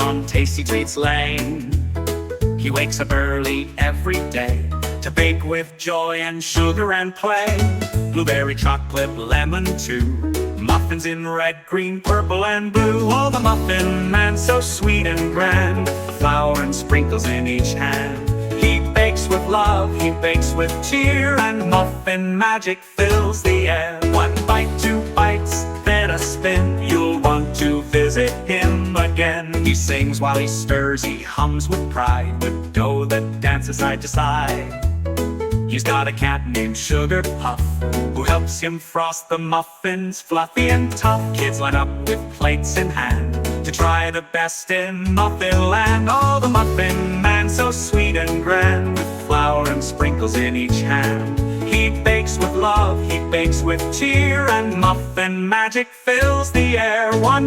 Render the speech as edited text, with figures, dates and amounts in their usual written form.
on tasty treats laying. He wakes up early every day to bake with joy and sugar and play. Blueberry, chocolate, lemon too, muffins in red, green, purple and blue. Oh, the Muffin Man, so sweet and grand, flour and sprinkles in each hand. He bakes with love, he bakes with cheer, and muffin magic fills the air. One bite, two bites, then a spin, you'll want to visit him again. He sings while he stirs, he hums with pride, with dough that dances side to side. He's got a cat named Sugar Puff, who helps him frost the muffins fluffy and tough. Kids line up with plates in hand to try the best in Muffin Land. Oh, the Muffin Man, so sweet and grand, with flour and sprinkles in each hand. He bakes with love, he bakes with cheer, and muffin magic fills the air. One